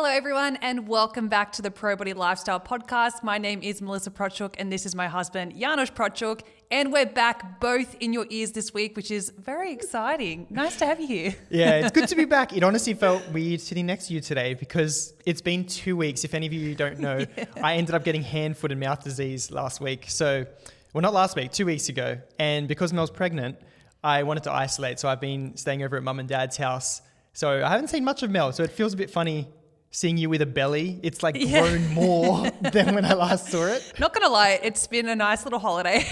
Hello, everyone, and welcome back to the Pro Body Lifestyle Podcast. My name is Melissa Prochuk, and this is my husband, Janos Prochuk, and we're back both in your ears this week, which is very exciting. Nice to have you here. Yeah, it's good to be back. It honestly felt weird sitting next to you today because it's been 2 weeks. If any of you don't know, I ended up getting hand, foot, and mouth disease last week. Well, not last week, 2 weeks ago. And because Mel's pregnant, I wanted to isolate. So I've been staying over at mum and dad's house. So I haven't seen much of Mel. So it feels a bit funny seeing you with a belly. It's like grown more than when I last saw it. Not going to lie, it's been a nice little holiday.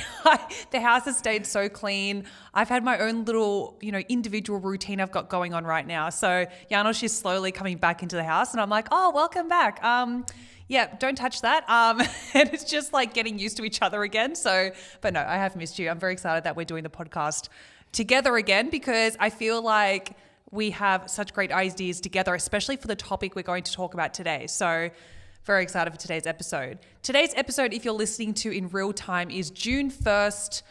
The house has stayed so clean. I've had my own little, individual routine I've got going on right now. So Janos is slowly coming back into the house and I'm like, oh, welcome back. Yeah, don't touch that. And it's just like getting used to each other again. But no, I have missed you. I'm very excited that we're doing the podcast together again because I feel like we have such great ideas together, especially for the topic we're going to talk about today. So very excited for today's episode. Today's episode, if you're listening to in real time, is June 1st.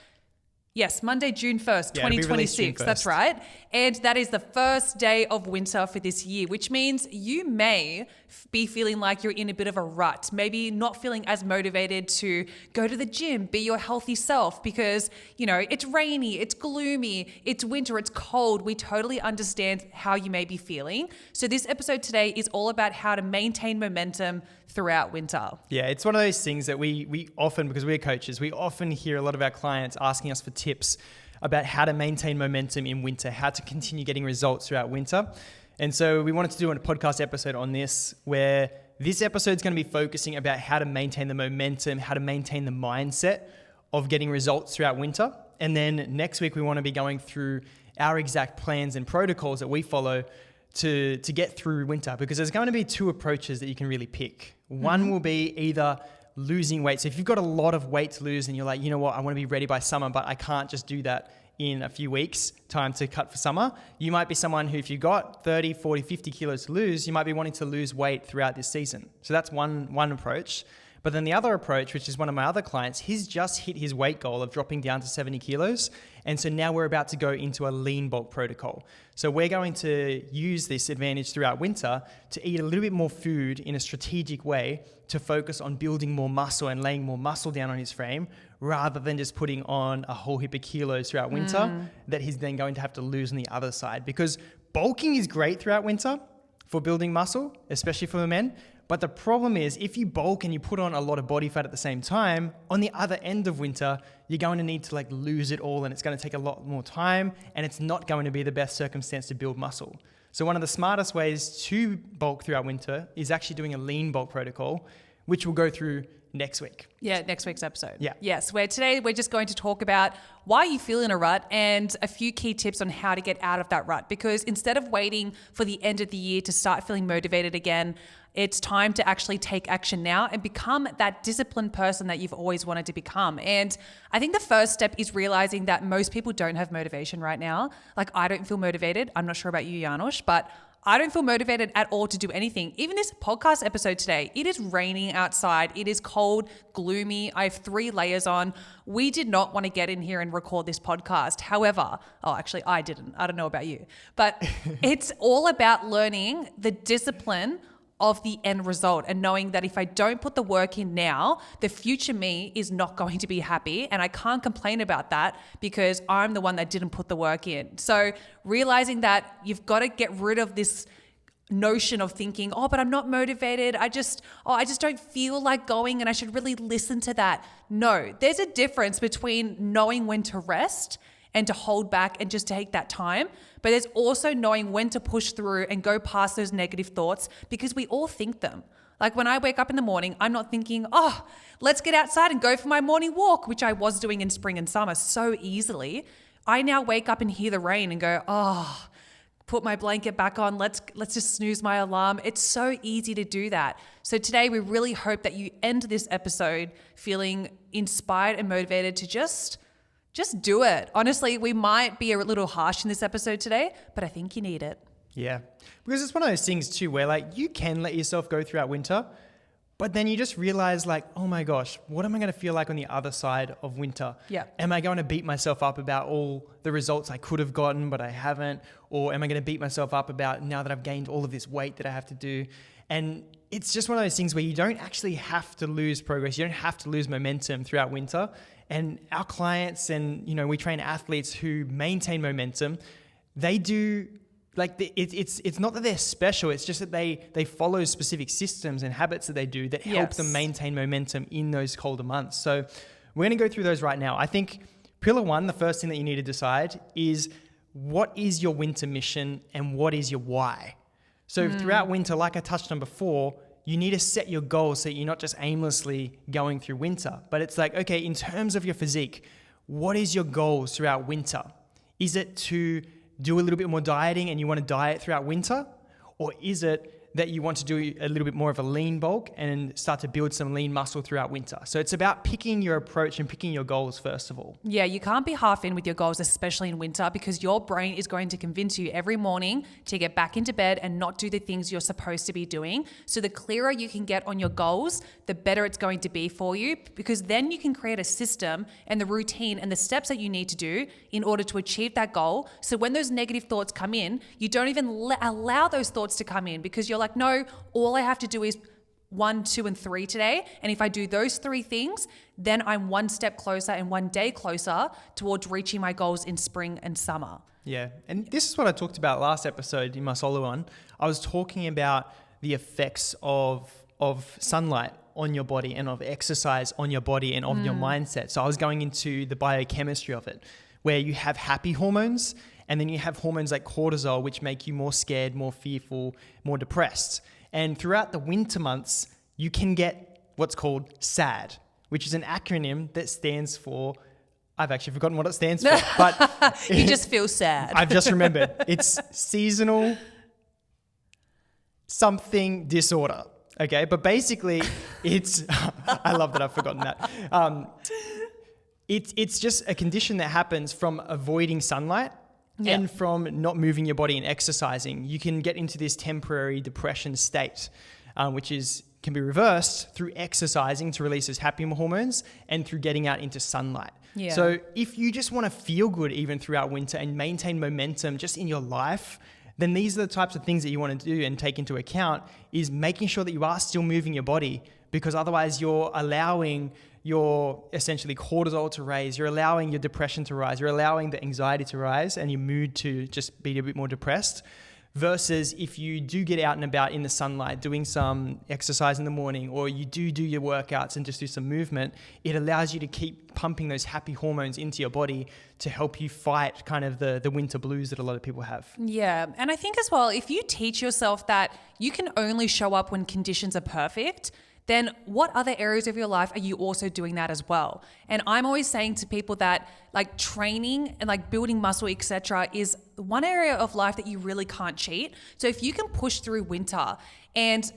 Yes, Monday, June 1st, 2026. That's right. And that is the first day of winter for this year, which means you may be feeling like you're in a bit of a rut, maybe not feeling as motivated to go to the gym, be your healthy self because, it's rainy, it's gloomy, it's winter, it's cold. We totally understand how you may be feeling. So this episode today is all about how to maintain momentum throughout winter. Yeah, it's one of those things that we often, because we're coaches, we often hear a lot of our clients asking us for tips about how to maintain momentum in winter, how to continue getting results throughout winter. And so we wanted to do a podcast episode on this, where this episode is going to be focusing about how to maintain the momentum, how to maintain the mindset of getting results throughout winter. And then next week, we want to be going through our exact plans and protocols that we follow to get through winter, because there's going to be two approaches that you can really pick. One will be either losing weight. So if you've got a lot of weight to lose and you're like, you know what, I want to be ready by summer, but I can't just do that in a few weeks, time to cut for summer. You might be someone who, if you've got 30, 40, 50 kilos to lose, you might be wanting to lose weight throughout this season. So that's one approach. But then the other approach, which is one of my other clients, he's just hit his weight goal of dropping down to 70 kilos. And so now we're about to go into a lean bulk protocol. So we're going to use this advantage throughout winter to eat a little bit more food in a strategic way to focus on building more muscle and laying more muscle down on his frame, rather than just putting on a whole heap of kilos throughout winter that he's then going to have to lose on the other side. Because bulking is great throughout winter for building muscle, especially for the men. But the problem is, if you bulk and you put on a lot of body fat at the same time, on the other end of winter, you're going to need to lose it all, and it's going to take a lot more time, and it's not going to be the best circumstance to build muscle. So one of the smartest ways to bulk throughout winter is actually doing a lean bulk protocol, which we'll go through next week. Yeah, next week's episode. Yeah. Yes, where today we're just going to talk about why you feel in a rut and a few key tips on how to get out of that rut. Because instead of waiting for the end of the year to start feeling motivated again, it's time to actually take action now and become that disciplined person that you've always wanted to become. And I think the first step is realizing that most people don't have motivation right now. Like, I don't feel motivated. I'm not sure about you, Janos, but I don't feel motivated at all to do anything. Even this podcast episode today, it is raining outside. It is cold, gloomy. I have 3 layers on. We did not want to get in here and record this podcast. However, actually I didn't. I don't know about you, but it's all about learning the discipline of the end result and knowing that if I don't put the work in now, the future me is not going to be happy, and I can't complain about that because I'm the one that didn't put the work in. So realizing that you've got to get rid of this notion of thinking, but I'm not motivated. I just don't feel like going and I should really listen to that. No, there's a difference between knowing when to rest and to hold back and just take that time. But there's also knowing when to push through and go past those negative thoughts, because we all think them. Like, when I wake up in the morning, I'm not thinking, let's get outside and go for my morning walk, which I was doing in spring and summer so easily. I now wake up and hear the rain and go, put my blanket back on. Let's just snooze my alarm. It's so easy to do that. So today we really hope that you end this episode feeling inspired and motivated to just do it. Honestly, we might be a little harsh in this episode today, but I think you need it. Yeah, because it's one of those things too where you can let yourself go throughout winter, But then you just realize like, oh my gosh, what am I going to feel like on the other side of winter? Yeah. Am I going to beat myself up about all the results I could have gotten, but I haven't? Or am I going to beat myself up about now that I've gained all of this weight that I have to do? And it's just one of those things where you don't actually have to lose progress. You don't have to lose momentum throughout winter. And our clients and, we train athletes who maintain momentum. They do it's not that they're special. It's just that they follow specific systems and habits that they do that help them maintain momentum in those colder months. So we're going to go through those right now. I think pillar one, the first thing that you need to decide is what is your winter mission and what is your why? So throughout winter, like I touched on before, you need to set your goals so you're not just aimlessly going through winter. But it's like, okay, in terms of your physique, what is your goals throughout winter? Is it to do a little bit more dieting and you want to diet throughout winter? Or is it that you want to do a little bit more of a lean bulk and start to build some lean muscle throughout winter? So it's about picking your approach and picking your goals first of all. Yeah, you can't be half in with your goals, especially in winter, because your brain is going to convince you every morning to get back into bed and not do the things you're supposed to be doing. So the clearer you can get on your goals, the better it's going to be for you, because then you can create a system and the routine and the steps that you need to do in order to achieve that goal. So when those negative thoughts come in, you don't even allow those thoughts to come in, because you're like, no, all I have to do is 1, 2, and 3 today. And if I do those 3 things, then I'm one step closer and one day closer towards reaching my goals in spring and summer. Yeah. And this is what I talked about last episode in my solo one. I was talking about the effects of sunlight on your body and of exercise on your body and of your mindset. So I was going into the biochemistry of it, where you have happy hormones and then you have hormones like cortisol, which make you more scared, more fearful, more depressed. And throughout the winter months, you can get what's called SAD, which is an acronym that stands for, I've actually forgotten what it stands for, but you just feel sad. I've just remembered. It's seasonal something disorder. Okay. But basically it's, I love that I've forgotten that. It's just a condition that happens from avoiding sunlight. Yeah. And from not moving your body and exercising. You can get into this temporary depression state, which can be reversed through exercising to release those happy hormones and through getting out into sunlight. Yeah. So if you just want to feel good even throughout winter and maintain momentum just in your life, then these are the types of things that you want to do and take into account, is making sure that you are still moving your body, because otherwise you're allowing your essentially cortisol to raise, you're allowing your depression to rise, you're allowing the anxiety to rise and your mood to just be a bit more depressed. Versus if you do get out and about in the sunlight, doing some exercise in the morning, or you do your workouts and just do some movement, it allows you to keep pumping those happy hormones into your body to help you fight kind of the winter blues that a lot of people have. Yeah. And I think as well, if you teach yourself that you can only show up when conditions are perfect, then what other areas of your life are you also doing that as well? And I'm always saying to people that like training and like building muscle, etc., is one area of life that you really can't cheat. So if you can push through winter and,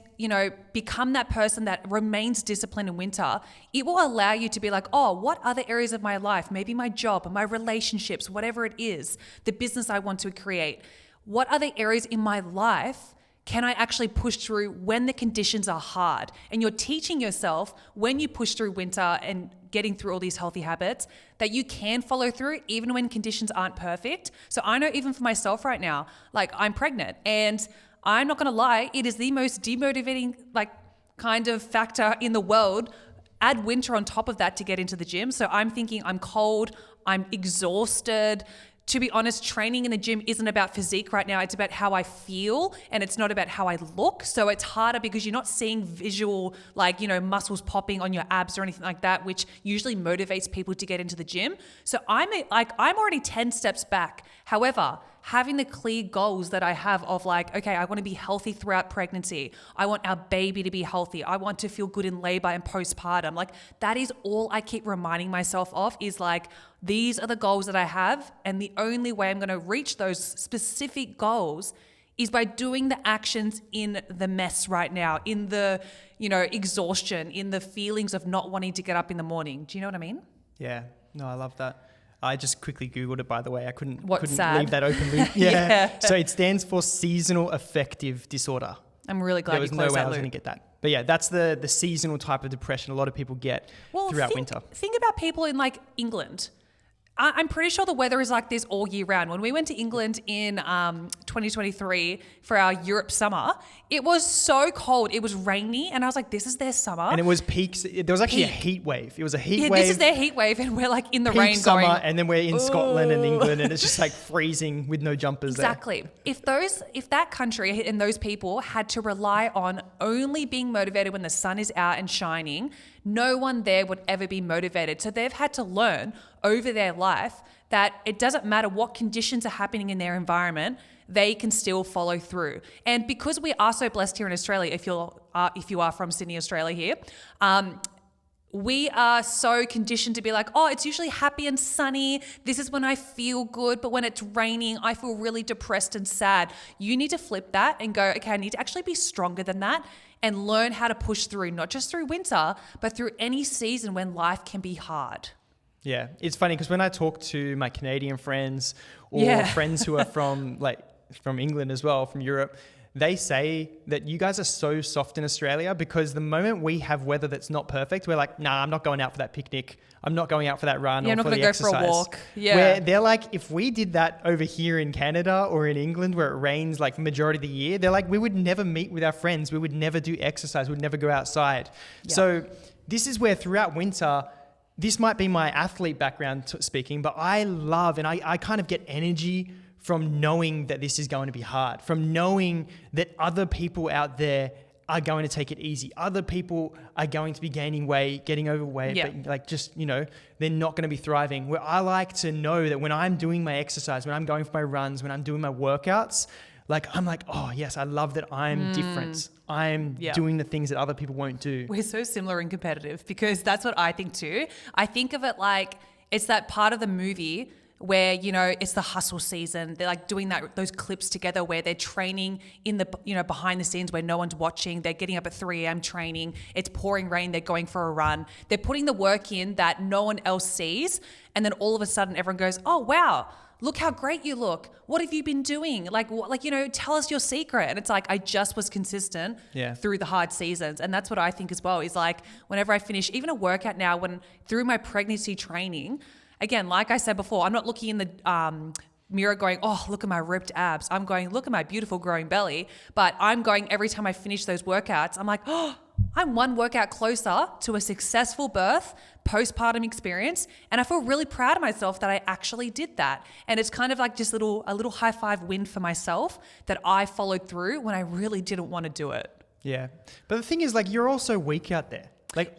become that person that remains disciplined in winter, it will allow you to be like, oh, what other areas of my life, maybe my job, my relationships, whatever it is, the business I want to create, what other areas in my life can I actually push through when the conditions are hard? And you're teaching yourself when you push through winter and getting through all these healthy habits that you can follow through even when conditions aren't perfect. So I know even for myself right now, like I'm pregnant and I'm not going to lie, it is the most demotivating kind of factor in the world. Add winter on top of that to get into the gym. So I'm thinking I'm cold, I'm exhausted. To be honest, training in the gym isn't about physique right now. It's about how I feel and it's not about how I look. So it's harder because you're not seeing visual, muscles popping on your abs or anything like that, which usually motivates people to get into the gym. So I'm already 10 steps back. However, having the clear goals that I have of okay, I want to be healthy throughout pregnancy. I want our baby to be healthy. I want to feel good in labor and postpartum. That is all I keep reminding myself of is these are the goals that I have. And the only way I'm going to reach those specific goals is by doing the actions in the mess right now, in the, exhaustion, in the feelings of not wanting to get up in the morning. Do you know what I mean? Yeah, no, I love that. I just quickly Googled it, by the way. I couldn't SAD? leave that open loop. Yeah. So it stands for seasonal affective disorder. I'm really glad you closed that loop. There was no way I was going to get that. But yeah, that's the seasonal type of depression a lot of people get throughout winter. Think about people in like England. I'm pretty sure the weather is like this all year round. When we went to England in 2023 for our Europe summer, it was so cold. It was rainy, and I was like, "This is their summer." And it was peaks. There was actually a heat wave. It was a heat wave. This is their heat wave, and we're like in the peak rain summer, going. And then we're in Scotland and England, and it's just like freezing with no jumpers Exactly. If that country and those people had to rely on only being motivated when the sun is out and shining, no one there would ever be motivated. So they've had to learn over their life that it doesn't matter what conditions are happening in their environment, they can still follow through. And because we are so blessed here in Australia, if you are from Sydney, Australia here, we are so conditioned to be like, oh, it's usually happy and sunny. This is when I feel good. But when it's raining, I feel really depressed and sad. You need to flip that and go, okay, I need to actually be stronger than that and learn how to push through, not just through winter, but through any season when life can be hard. Yeah, it's funny because when I talk to my Canadian friends or friends who are from England as well, from Europe, they say that you guys are so soft in Australia because the moment we have weather that's not perfect, we're like, nah, I'm not going out for that picnic. I'm not going out for that run or for the exercise. I'm not going to go for a walk. Yeah. Where they're like, if we did that over here in Canada or in England where it rains like the majority of the year, they're like, we would never meet with our friends. We would never do exercise. We would never go outside. Yeah. So this is where throughout winter, this might be my athlete background speaking, but I love and I kind of get energy from knowing that this is going to be hard, from knowing that other people out there are going to take it easy. Other people are going to be gaining weight, getting overweight, but like just, they're not going to be thriving. Where I like to know that when I'm doing my exercise, when I'm going for my runs, when I'm doing my workouts, I'm like, oh yes, I love that I'm different. I'm doing the things that other people won't do. We're so similar and competitive because that's what I think too. I think of it like it's that part of the movie where, it's the hustle season. They're like doing those clips together where they're training in the, behind the scenes where no one's watching. They're getting up at 3 a.m. training. It's pouring rain. They're going for a run. They're putting the work in that no one else sees. And then all of a sudden everyone goes, oh, wow, look how great you look. What have you been doing? Tell us your secret. And it's like, I just was consistent through the hard seasons. And that's what I think as well is like, whenever I finish even a workout now, through my pregnancy training, again, like I said before, I'm not looking in the mirror going, oh, look at my ripped abs. I'm going, look at my beautiful growing belly. But I'm going every time I finish those workouts, I'm like, oh, I'm one workout closer to a successful birth, postpartum experience. And I feel really proud of myself that I actually did that. And it's kind of like just a little high five win for myself that I followed through when I really didn't want to do it. Yeah. But the thing is, you're also weak out there.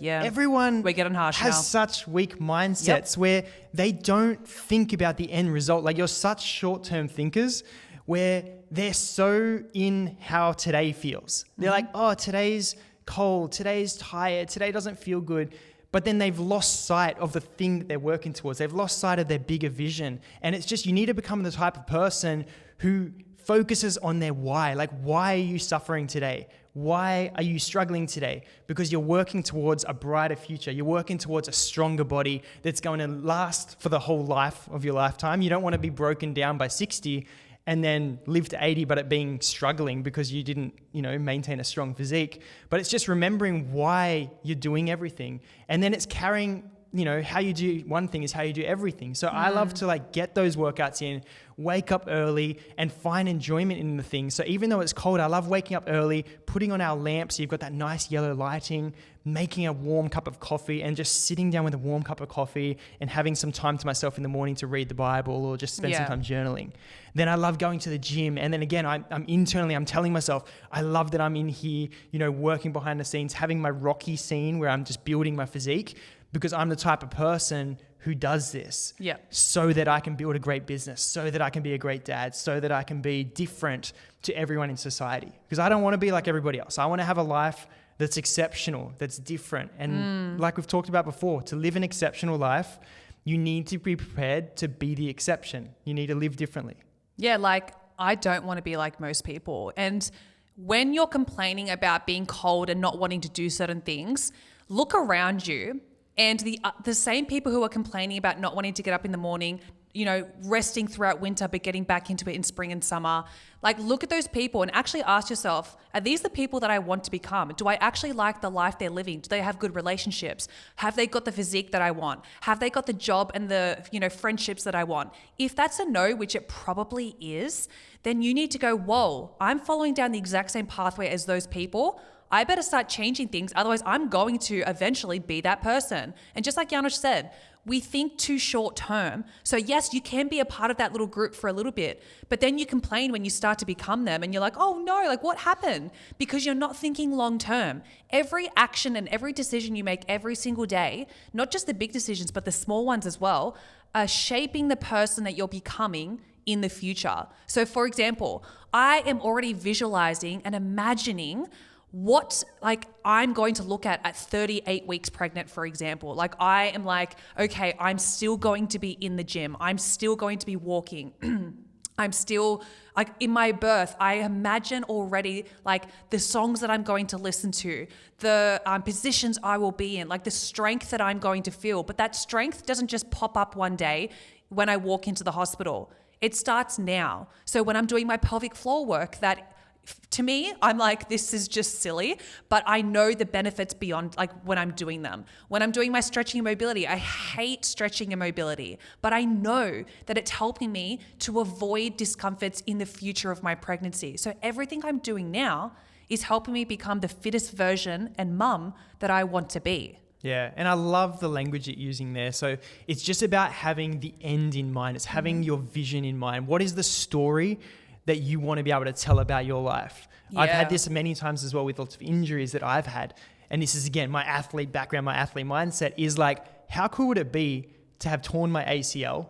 Everyone we're getting harsh has now. such weak mindsets where they don't think about the end result. You're such short-term thinkers where they're so in how today feels. They're like, oh, today's cold, today's tired, today doesn't feel good. But then they've lost sight of the thing that they're working towards. They've lost sight of their bigger vision. And it's just, you need to become the type of person who focuses on their why. Why are you suffering today? Why are you struggling today? Because you're working towards a brighter future. You're working towards a stronger body that's going to last for the whole life of your lifetime. You don't want to be broken down by 60 and then live to 80, but it being struggling because you didn't, maintain a strong physique. But it's just remembering why you're doing everything. And then it's carrying, how you do one thing is how you do everything. So I love to get those workouts in, wake up early and find enjoyment in the things. So even though it's cold, I love waking up early, putting on our lamp so you've got that nice yellow lighting, making a warm cup of coffee and just sitting down with a warm cup of coffee and having some time to myself in the morning to read the Bible or just spend some time journaling. Then I love going to the gym. And then again, I'm telling myself, I love that I'm in here, working behind the scenes, having my Rocky scene where I'm just building my physique because I'm the type of person who does this so that I can build a great business, so that I can be a great dad, so that I can be different to everyone in society. Because I don't want to be like everybody else. I want to have a life that's exceptional, that's different. And like we've talked about before, to live an exceptional life, you need to be prepared to be the exception. You need to live differently. Yeah, I don't want to be like most people. And when you're complaining about being cold and not wanting to do certain things, look around you. And the same people who are complaining about not wanting to get up in the morning, resting throughout winter, but getting back into it in spring and summer. Like, look at those people and actually ask yourself, are these the people that I want to become? Do I actually like the life they're living? Do they have good relationships? Have they got the physique that I want? Have they got the job and the, friendships that I want? If that's a no, which it probably is, then you need to go, whoa, I'm following down the exact same pathway as those people. I better start changing things. Otherwise, I'm going to eventually be that person. And just like Janos said, we think too short term. So yes, you can be a part of that little group for a little bit, but then you complain when you start to become them and you're like, oh no, like what happened? Because you're not thinking long term. Every action and every decision you make every single day, not just the big decisions, but the small ones as well, are shaping the person that you're becoming in the future. So for example, I am already visualizing and imagining what I'm going to look at 38 weeks pregnant, for example. Like I am like, okay, I'm still going to be in the gym. I'm still going to be walking. I'm still like in my birth, I imagine already like the songs that I'm going to listen to, the positions I will be in, like the strength that I'm going to feel. But that strength doesn't just pop up one day when I walk into the hospital. It starts now. So when I'm doing my pelvic floor work, that to me, I'm like, this is just silly, but I know the benefits beyond like when I'm doing them. When I'm doing my stretching and mobility, I hate stretching and mobility, but I know that it's helping me to avoid discomforts in the future of my pregnancy. So everything I'm doing now is helping me become the fittest version and mum that I want to be. Yeah, and I love the language you're using there. So it's just about having the end in mind. It's having your vision in mind. What is the story that you want to be able to tell about your life? Yeah. I've had this many times as well with lots of injuries that I've had. And this is, again, my athlete background, my athlete mindset is like, how cool would it be to have torn my ACL,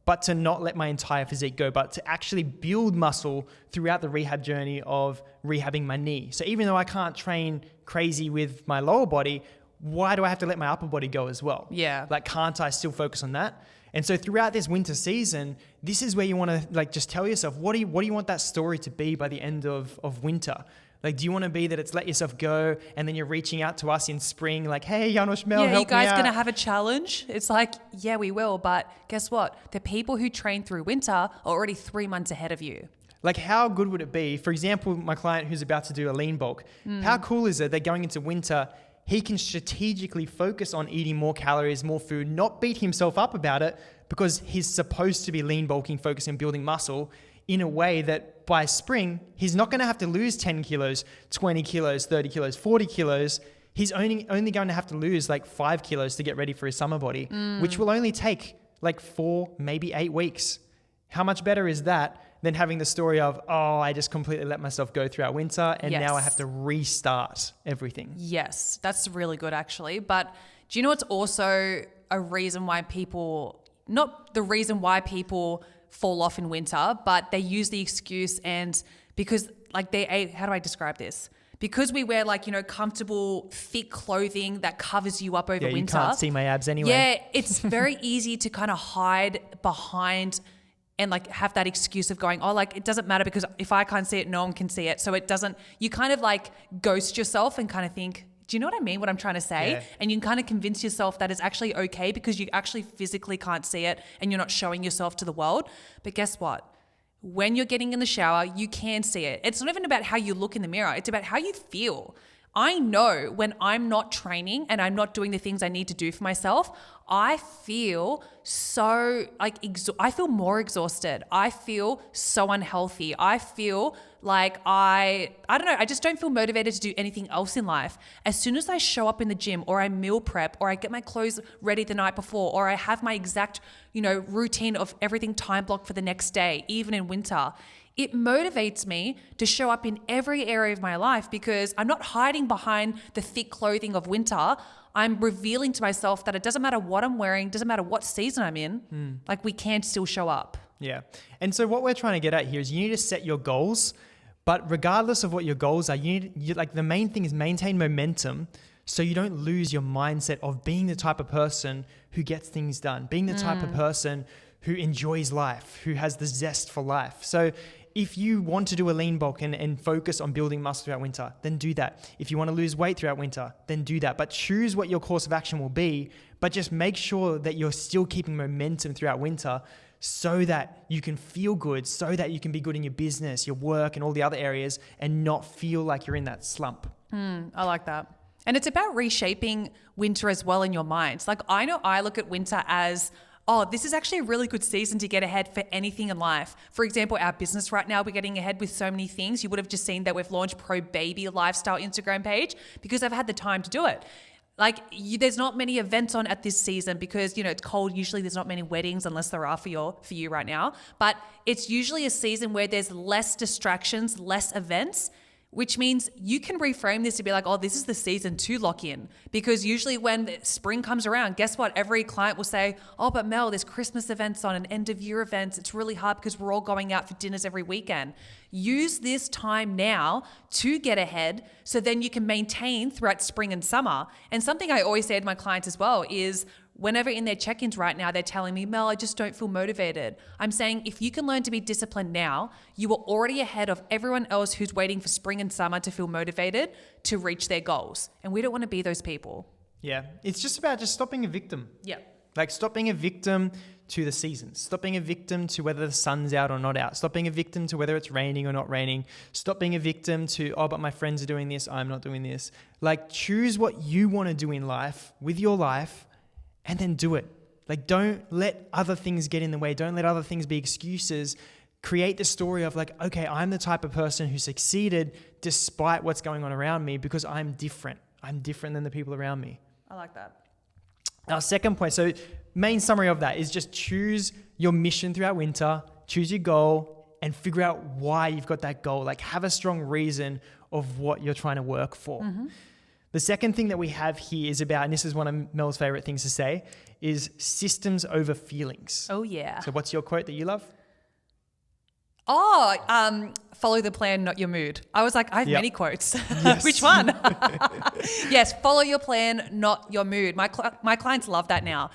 but to not let my entire physique go, but to actually build muscle throughout the rehab journey of rehabbing my knee? So even though I can't train crazy with my lower body, why do I have to let my upper body go as well? Yeah. Like, can't I still focus on that? And so throughout this winter season, this is where you want to like just tell yourself, what do you want that story to be by the end of winter? Like, do you want to be that it's let yourself go and then you're reaching out to us in spring like, hey, Janos, Mel, help me out. Yeah, you guys going to have a challenge? It's like, yeah, we will. But guess what? The people who train through winter are already 3 months ahead of you. Like, how good would it be? For example, my client who's about to do a lean bulk, how cool is it that going into winter, he can strategically focus on eating more calories, more food, not beat himself up about it because he's supposed to be lean bulking, focusing on building muscle in a way that by spring, he's not going to have to lose 10 kilos, 20 kilos, 30 kilos, 40 kilos. He's only going to have to lose like 5 kilos to get ready for his summer body, which will only take like 4, maybe 8 weeks. How much better is that than having the story of, oh, I just completely let myself go throughout winter and now I have to restart everything? Yes, that's really good actually. But do you know what's also a reason why people, not the reason why people fall off in winter, but they use the excuse and because like how do I describe this? Because we wear like, comfortable, thick clothing that covers you up over winter. You can't see my abs anyway. Yeah, it's very easy to kind of hide behind and like have that excuse of going, oh, like it doesn't matter because if I can't see it, no one can see it. So it doesn't, you kind of like ghost yourself and kind of think, do you know what I mean? What I'm trying to say? Yeah. And you can kind of convince yourself that it's actually okay because you actually physically can't see it and you're not showing yourself to the world. But guess what? When you're getting in the shower, you can see it. It's not even about how you look in the mirror. It's about how you feel. I know when I'm not training and I'm not doing the things I need to do for myself, I feel so like, I feel more exhausted. I feel so unhealthy. I feel like I don't know, I just don't feel motivated to do anything else in life. As soon as I show up in the gym or I meal prep or I get my clothes ready the night before or I have my exact, routine of everything time blocked for the next day, even in winter, it motivates me to show up in every area of my life because I'm not hiding behind the thick clothing of winter. I'm revealing to myself that it doesn't matter what I'm wearing, doesn't matter what season I'm in, like we can still show up. Yeah. And so what we're trying to get at here is you need to set your goals, but regardless of what your goals are, you like the main thing is maintain momentum so you don't lose your mindset of being the type of person who gets things done, being the type of person who enjoys life, who has the zest for life. So if you want to do a lean bulk and focus on building muscle throughout winter, then do that. If you want to lose weight throughout winter, then do that. But choose what your course of action will be, but just make sure that you're still keeping momentum throughout winter so that you can feel good, so that you can be good in your business, your work, and all the other areas and not feel like you're in that slump. I like that. And it's about reshaping winter as well in your mind. Like I know I look at winter as, oh, this is actually a really good season to get ahead for anything in life. For example, our business right now, we're getting ahead with so many things. You would have just seen that we've launched Pro Baby Lifestyle Instagram page because I've had the time to do it. Like there's not many events on at this season because, it's cold. Usually there's not many weddings unless there are for you right now. But it's usually a season where there's less distractions, less events, which means you can reframe this to be like, oh, this is the season to lock in. Because usually when spring comes around, guess what? Every client will say, oh, but Mel, there's Christmas events on and end of year events. It's really hard because we're all going out for dinners every weekend. Use this time now to get ahead so then you can maintain throughout spring and summer. And something I always say to my clients as well is, whenever in their check-ins right now, they're telling me, Mel, I just don't feel motivated. I'm saying if you can learn to be disciplined now, you are already ahead of everyone else who's waiting for spring and summer to feel motivated to reach their goals. And we don't want to be those people. Yeah. It's just about stop being a victim. Yeah. Like stop being a victim to the seasons. Stop being a victim to whether the sun's out or not out. Stop being a victim to whether it's raining or not raining. Stop being a victim to, oh, but my friends are doing this, I'm not doing this. Like choose what you want to do in life with your life and then do it. Like don't let other things get in the way. Don't let other things be excuses. Create the story of like, okay, I'm the type of person who succeeded despite what's going on around me because I'm different. I'm different than the people around me. I like that. Our second point, so main summary of that is just choose your mission throughout winter, choose your goal, and figure out why you've got that goal. Like have a strong reason of what you're trying to work for. Mm-hmm. The second thing that we have here is about, and this is one of Mel's favorite things to say, is systems over feelings. Oh, yeah. So what's your quote that you love? Oh, follow the plan, not your mood. I was like, I have many quotes. Yes. Which one? Yes, follow your plan, not your mood. My clients love that now.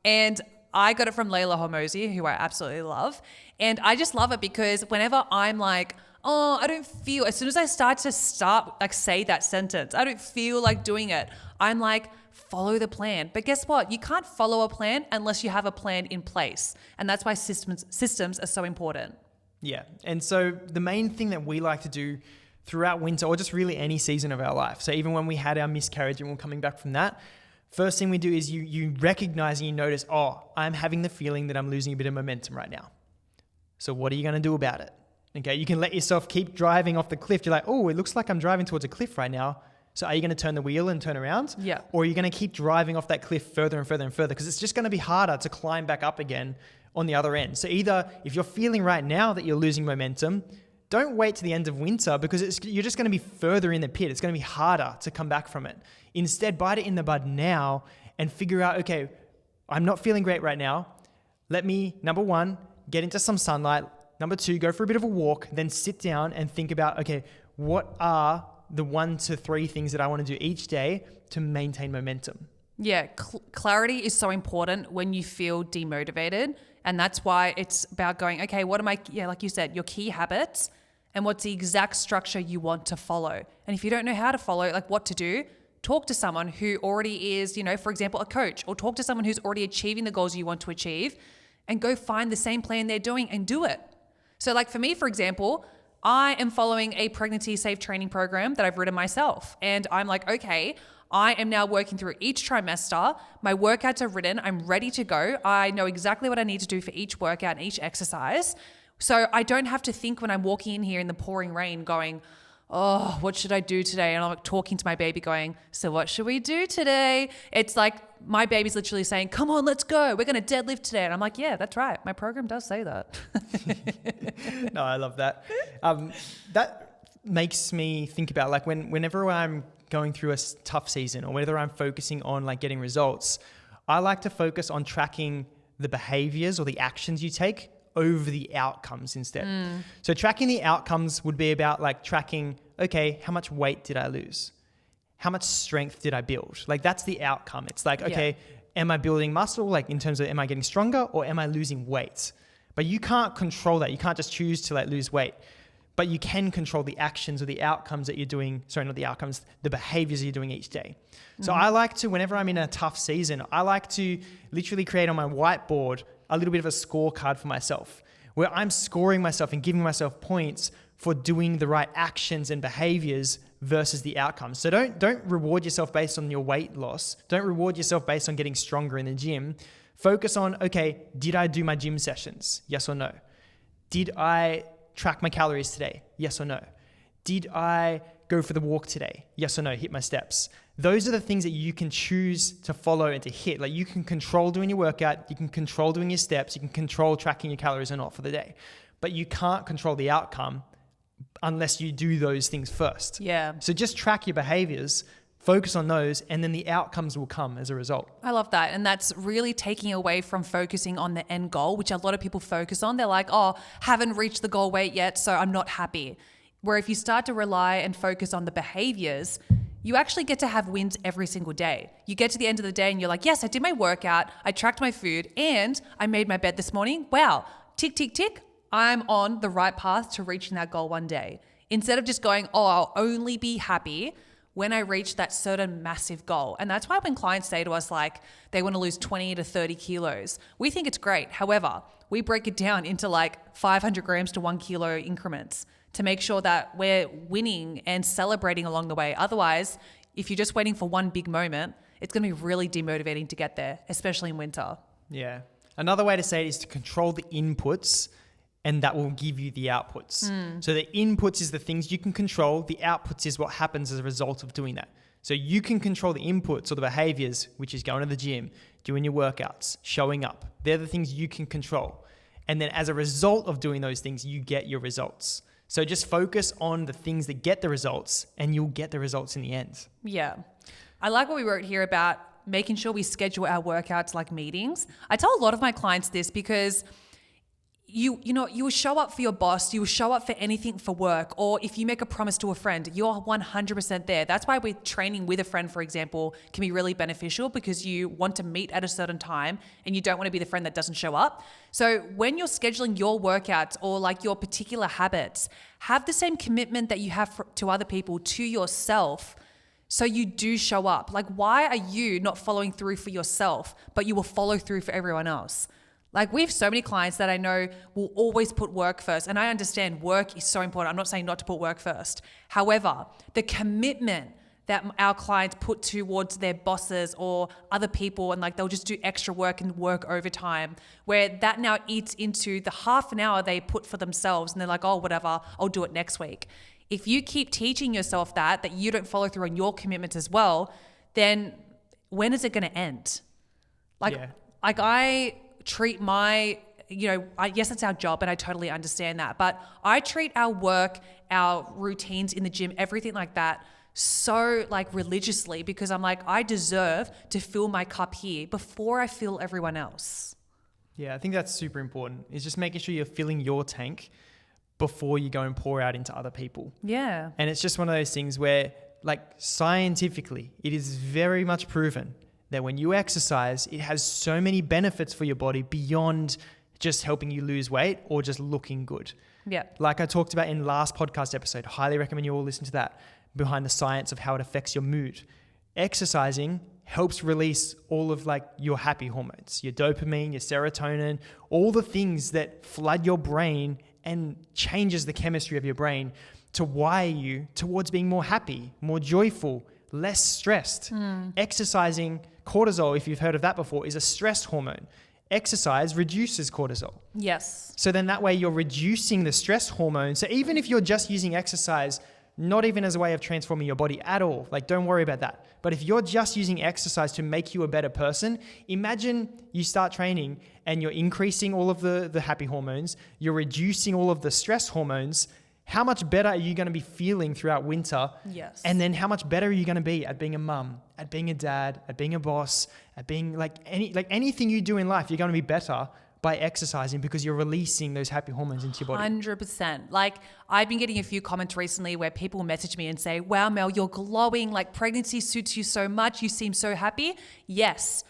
And I got it from Layla Hormozi, who I absolutely love. And I just love it because whenever I'm like, oh, I don't feel, as soon as I start say that sentence, I don't feel like doing it. I'm like, follow the plan. But guess what? You can't follow a plan unless you have a plan in place. And that's why systems are so important. Yeah. And so the main thing that we like to do throughout winter or just really any season of our life. So even when we had our miscarriage and we're coming back from that, first thing we do is you recognize and you notice, oh, I'm having the feeling that I'm losing a bit of momentum right now. So what are you going to do about it? Okay, you can let yourself keep driving off the cliff. You're like, oh, it looks like I'm driving towards a cliff right now. So are you going to turn the wheel and turn around? Yeah. Or are you going to keep driving off that cliff further and further and further? Because it's just going to be harder to climb back up again on the other end. So either if you're feeling right now that you're losing momentum, don't wait to the end of winter because you're just going to be further in the pit. It's going to be harder to come back from it. Instead, bite it in the bud now and figure out, okay, I'm not feeling great right now. Let me, number one, get into some sunlight. Number two, go for a bit of a walk, then sit down and think about, okay, what are the 1 to 3 things that I want to do each day to maintain momentum? Yeah, clarity is so important when you feel demotivated. And that's why it's about going, okay, what am I, like you said, your key habits and what's the exact structure you want to follow. And if you don't know how to follow, like what to do, talk to someone who already is, for example, a coach, or talk to someone who's already achieving the goals you want to achieve and go find the same plan they're doing and do it. So like for me, for example, I am following a pregnancy safe training program that I've written myself. And I'm like, okay, I am now working through each trimester. My workouts are written. I'm ready to go. I know exactly what I need to do for each workout and each exercise. So I don't have to think when I'm walking in here in the pouring rain going, oh, what should I do today? And I'm like talking to my baby going, so what should we do today? It's like my baby's literally saying, come on, let's go. We're going to deadlift today. And I'm like, yeah, that's right. My program does say that. No, I love that. That makes me think about like whenever I'm going through a tough season or whether I'm focusing on like getting results, I like to focus on tracking the behaviors or the actions you take over the outcomes instead. So tracking the outcomes would be about like tracking, okay, how much weight did I lose? How much strength did I build? Like that's the outcome. It's like, okay, am I building muscle? Like in terms of, am I getting stronger or am I losing weight? But you can't control that. You can't just choose to like lose weight. But you can control the actions or the outcomes that you're doing. Sorry, not the outcomes, the behaviors you're doing each day. So I like to, whenever I'm in a tough season, I like to literally create on my whiteboard a little bit of a scorecard for myself, where I'm scoring myself and giving myself points for doing the right actions and behaviors versus the outcomes. So don't reward yourself based on your weight loss. Don't reward yourself based on getting stronger in the gym. Focus on, okay, did I do my gym sessions? Yes or no? Did I track my calories today? Yes or no? Did I go for the walk today? Yes or no? Hit my steps. Those are the things that you can choose to follow and to hit. Like you can control doing your workout, you can control doing your steps, you can control tracking your calories or not for the day. But you can't control the outcome unless you do those things first. Yeah. So just track your behaviors, focus on those, and then the outcomes will come as a result. I love that. And that's really taking away from focusing on the end goal, which a lot of people focus on. They're like, oh, haven't reached the goal weight yet, so I'm not happy. Where if you start to rely and focus on the behaviors, you actually get to have wins every single day. You get to the end of the day and you're like, yes, I did my workout, I tracked my food, and I made my bed this morning. Wow, tick, tick, tick. I'm on the right path to reaching that goal one day. Instead of just going, oh, I'll only be happy when I reach that certain massive goal. And that's why when clients say to us like they want to lose 20 to 30 kilos, we think it's great. However, we break it down into like 500 grams to 1 kilo increments to make sure that we're winning and celebrating along the way. Otherwise, if you're just waiting for one big moment, it's going to be really demotivating to get there, especially in winter. Yeah. Another way to say it is to control the inputs, and that will give you the outputs. So the inputs is the things you can control. The outputs is what happens as a result of doing that. So you can control the inputs or the behaviors, which is going to the gym, doing your workouts, showing up. They're the things you can control. And then as a result of doing those things, you get your results. So just focus on the things that get the results, and you'll get the results in the end. Yeah. I like what we wrote here about making sure we schedule our workouts like meetings. I tell a lot of my clients this because you will show up for your boss, you will show up for anything for work, or if you make a promise to a friend, you're 100% there. That's why we're training with a friend, for example, can be really beneficial because you want to meet at a certain time and you don't want to be the friend that doesn't show up. So when you're scheduling your workouts or like your particular habits, have the same commitment that you have to other people, to yourself, so you do show up. Like, why are you not following through for yourself, but you will follow through for everyone else? Like, we have so many clients that I know will always put work first. And I understand work is so important. I'm not saying not to put work first. However, the commitment that our clients put towards their bosses or other people, and like they'll just do extra work and work overtime, where that now eats into the half an hour they put for themselves. And they're like, oh, whatever, I'll do it next week. If you keep teaching yourself that you don't follow through on your commitments as well, then when is it going to end? Like I treat my, yes, it's our job and I totally understand that, but I treat our work, our routines in the gym, everything like that so like religiously, because I'm like, I deserve to fill my cup here before I fill everyone else. Yeah, I think that's super important. Is just making sure you're filling your tank before you go and pour out into other people. Yeah. And it's just one of those things where, like, scientifically, it is very much proven that when you exercise, it has so many benefits for your body beyond just helping you lose weight or just looking good. Yeah. Like I talked about in last podcast episode, highly recommend you all listen to that, behind the science of how it affects your mood. Exercising helps release all of like your happy hormones, your dopamine, your serotonin, all the things that flood your brain and changes the chemistry of your brain to wire you towards being more happy, more joyful, less stressed. Exercising, cortisol, if you've heard of that before, is a stress hormone. Exercise reduces cortisol. Yes. So then that way you're reducing the stress hormone. So even if you're just using exercise, not even as a way of transforming your body at all, like don't worry about that. But if you're just using exercise to make you a better person, imagine you start training and you're increasing all of the happy hormones, you're reducing all of the stress hormones. How much better are you going to be feeling throughout winter? Yes. And then how much better are you going to be at being a mum, at being a dad, at being a boss, at being anything you do in life, you're going to be better by exercising because you're releasing those happy hormones into your body. 100%. Like, I've been getting a few comments recently where people message me and say, wow, Mel, you're glowing. Like, pregnancy suits you so much. You seem so happy. Yes.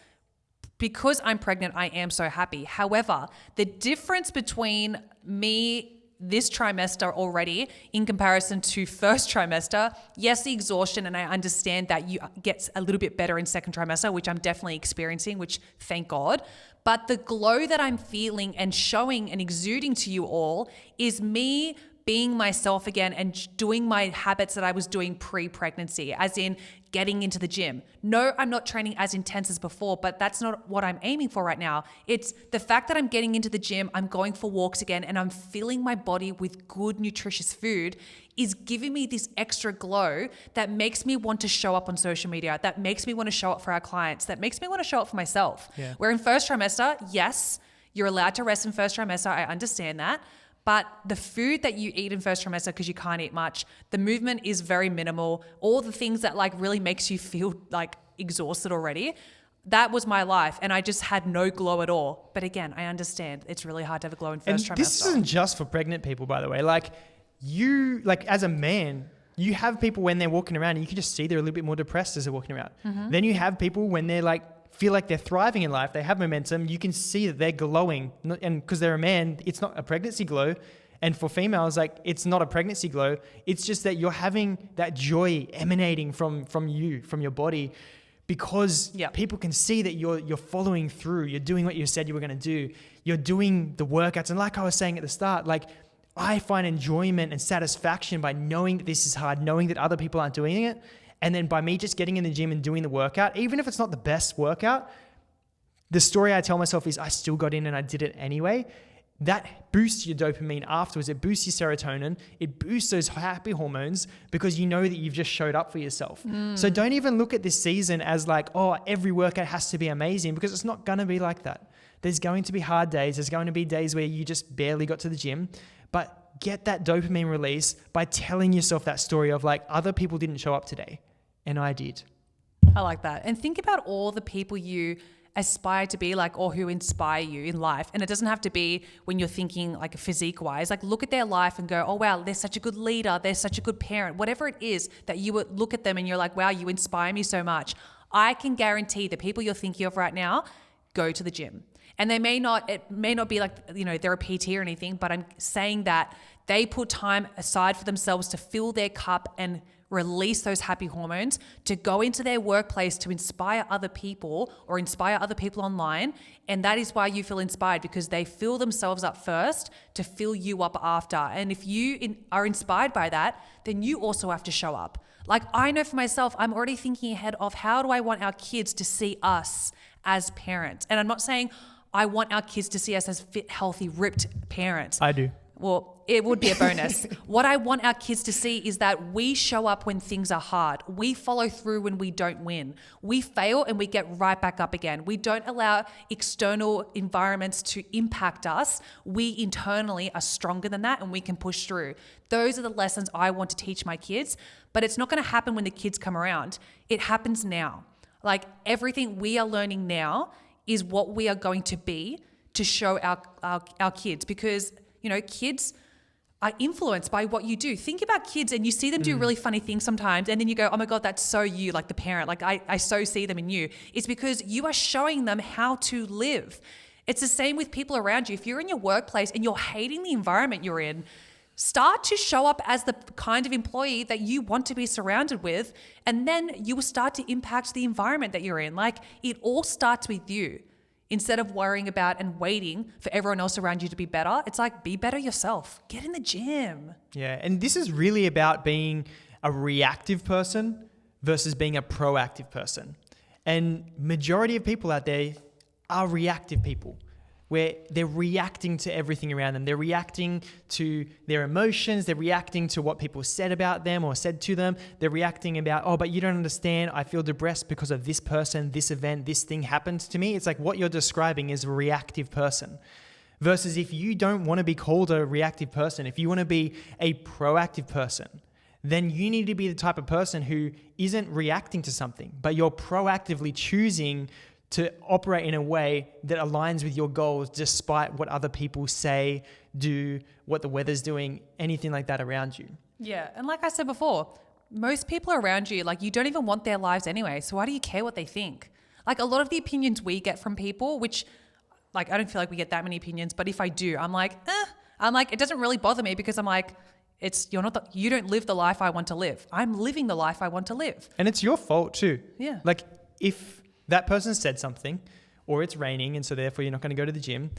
because I'm pregnant, I am so happy. However, the difference between me this trimester already in comparison to first trimester, yes, the exhaustion, and I understand that you get a little bit better in second trimester, which I'm definitely experiencing, which thank God. But the glow that I'm feeling and showing and exuding to you all is me being myself again and doing my habits that I was doing pre-pregnancy, as in getting into the gym. No, I'm not training as intense as before, but that's not what I'm aiming for right now. It's the fact that I'm getting into the gym, I'm going for walks again, and I'm filling my body with good, nutritious food is giving me this extra glow that makes me want to show up on social media, that makes me want to show up for our clients, that makes me want to show up for myself. Yeah. Where in first trimester, yes, you're allowed to rest in first trimester. I understand that. But the food that you eat in first trimester, because you can't eat much, the movement is very minimal. All the things that like really makes you feel like exhausted already. That was my life. And I just had no glow at all. But again, I understand it's really hard to have a glow in first trimester. This isn't just for pregnant people, by the way. Like you, like as a man, you have people when they're walking around and you can just see they're a little bit more depressed as they're walking around. Mm-hmm. Then you have people when they're like, feel like they're thriving in life, they have momentum, you can see that they're glowing. And because they're a man, it's not a pregnancy glow. And for females, like it's not a pregnancy glow. It's just that you're having that joy emanating from you, from your body, because people can see that you're following through. You're doing what you said you were going to do. You're doing the workouts. And like I was saying at the start, like I find enjoyment and satisfaction by knowing that this is hard, knowing that other people aren't doing it. And then by me just getting in the gym and doing the workout, even if it's not the best workout, the story I tell myself is I still got in and I did it anyway. That boosts your dopamine afterwards. It boosts your serotonin. It boosts those happy hormones because you know that you've just showed up for yourself. So don't even look at this season as like, oh, every workout has to be amazing, because it's not going to be like that. There's going to be hard days. There's going to be days where you just barely got to the gym. But get that dopamine release by telling yourself that story of like, other people didn't show up today and I did. I like that. And think about all the people you aspire to be like, or who inspire you in life. And it doesn't have to be when you're thinking like physique wise, like look at their life and go, oh wow, they're such a good leader. They're such a good parent, whatever it is that you would look at them and you're like, wow, you inspire me so much. I can guarantee the people you're thinking of right now go to the gym. And it may not be like, you know, they're a PT or anything, but I'm saying that they put time aside for themselves to fill their cup and release those happy hormones to go into their workplace to inspire other people or inspire other people online. And that is why you feel inspired, because they fill themselves up first to fill you up after. And if you are inspired by that, then you also have to show up. Like I know for myself, I'm already thinking ahead of how do I want our kids to see us as parents? And I'm not saying I want our kids to see us as fit, healthy, ripped parents. I do. Well, it would be a bonus. What I want our kids to see is that we show up when things are hard. We follow through when we don't win. We fail and we get right back up again. We don't allow external environments to impact us. We internally are stronger than that and we can push through. Those are the lessons I want to teach my kids, but it's not going to happen when the kids come around. It happens now. Like everything we are learning now is what we are going to be to show our kids, because you know, kids are influenced by what you do. Think about kids and you see them do really funny things sometimes, and then you go, oh my God, that's so you, like the parent. Like I so see them in you. It's because you are showing them how to live. It's the same with people around you. If you're in your workplace and you're hating the environment you're in, start to show up as the kind of employee that you want to be surrounded with, and then you will start to impact the environment that you're in. Like it all starts with you. Instead of worrying about and waiting for everyone else around you to be better, it's like, be better yourself. Get in the gym. Yeah, and this is really about being a reactive person versus being a proactive person. And majority of people out there are reactive people, where they're reacting to everything around them. They're reacting to their emotions. They're reacting to what people said about them or said to them. They're reacting about, oh, but you don't understand. I feel depressed because of this person, this event, this thing happened to me. It's like what you're describing is a reactive person. Versus if you don't want to be called a reactive person, if you want to be a proactive person, then you need to be the type of person who isn't reacting to something, but you're proactively choosing to operate in a way that aligns with your goals despite what other people say, do, what the weather's doing, anything like that around you. Yeah. And like I said before, most people around you, like you don't even want their lives anyway. So why do you care what they think? Like a lot of the opinions we get from people, which like, I don't feel like we get that many opinions, but if I do, I'm like, it doesn't really bother me because I'm like, you don't live the life I want to live. I'm living the life I want to live. And it's your fault too. Yeah. Like if that person said something or it's raining and so therefore you're not going to go to the gym,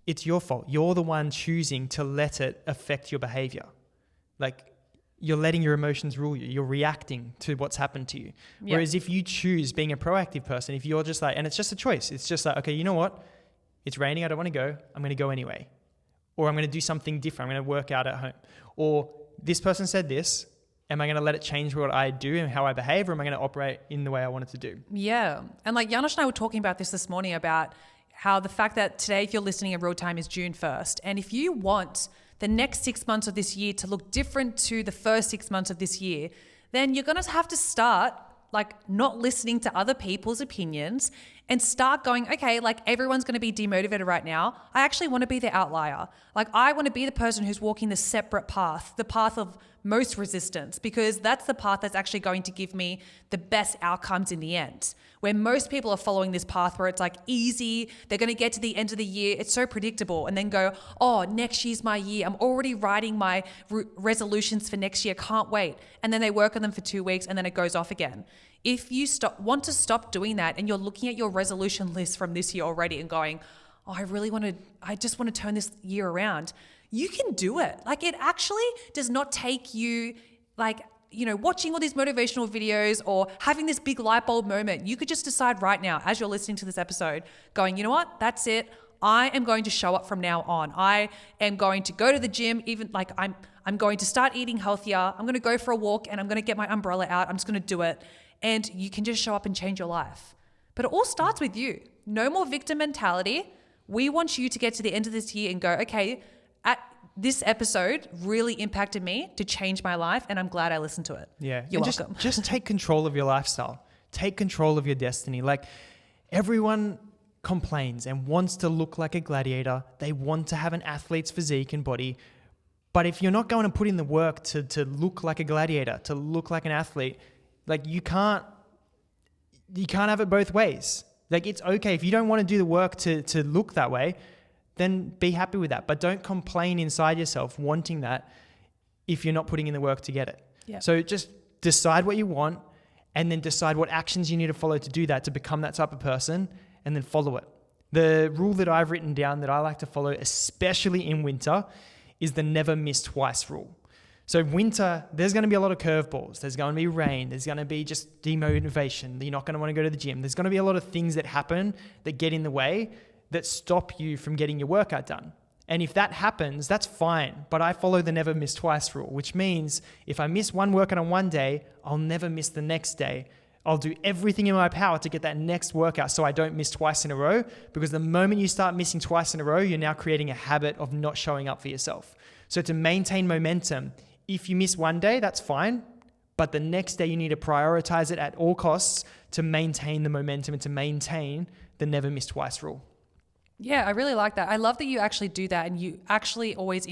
it's your fault. You're the one choosing to let it affect your behavior. Like you're letting your emotions rule you. You're reacting to what's happened to you. Whereas if you choose being a proactive person, if you're just like, and it's just a choice. It's just like, okay, you know what? It's raining. I don't want to go. I'm going to go anyway. Or I'm going to do something different. I'm going to work out at home. Or this person said this. Am I going to let it change what I do and how I behave? Or am I going to operate in the way I want it to do? Yeah. And like Janos and I were talking about this morning about how the fact that today, if you're listening in real time, is June 1st. And if you want the next 6 months of this year to look different to the first 6 months of this year, then you're going to have to start like not listening to other people's opinions and start going, okay, like everyone's going to be demotivated right now. I actually want to be the outlier. Like I want to be the person who's walking the separate path, the path of most resistance, because that's the path that's actually going to give me the best outcomes in the end. Where most people are following this path where it's like easy, they're going to get to the end of the year, it's so predictable, and then go, oh, next year's my year. I'm already writing my resolutions for next year, can't wait. And then they work on them for 2 weeks and then it goes off again. If you want to stop doing that and you're looking at your resolution list from this year already and going, oh, I just want to turn this year around, you can do it. Like it actually does not take you like, watching all these motivational videos or having this big light bulb moment. You could just decide right now as you're listening to this episode going, you know what, that's it. I am going to show up from now on. I am going to go to the gym, even like I'm going to start eating healthier. I'm going to go for a walk and I'm going to get my umbrella out. I'm just going to do it. And you can just show up and change your life. But it all starts with you. No more victim mentality. We want you to get to the end of this year and go, okay, this episode really impacted me to change my life and I'm glad I listened to it. Yeah. You're welcome. Just take control of your lifestyle. Take control of your destiny. Like everyone complains and wants to look like a gladiator. They want to have an athlete's physique and body. But if you're not going to put in the work to look like a gladiator, to look like an athlete, like you can't have it both ways. Like it's okay. If you don't want to do the work to look that way, then be happy with that. But don't complain inside yourself wanting that if you're not putting in the work to get it. Yeah. So just decide what you want and then decide what actions you need to follow to do that, to become that type of person, and then follow it. The rule that I've written down that I like to follow, especially in winter, is the never miss twice rule. So winter, there's going to be a lot of curveballs. There's going to be rain. There's going to be just demotivation. You're not going to want to go to the gym. There's going to be a lot of things that happen that get in the way that stop you from getting your workout done. And if that happens, that's fine. But I follow the never miss twice rule, which means if I miss one workout on one day, I'll never miss the next day. I'll do everything in my power to get that next workout so I don't miss twice in a row, because the moment you start missing twice in a row, you're now creating a habit of not showing up for yourself. So to maintain momentum, if you miss one day, that's fine. But the next day you need to prioritize it at all costs to maintain the momentum and to maintain the never miss twice rule. Yeah, I really like that. I love that you actually do that and you actually always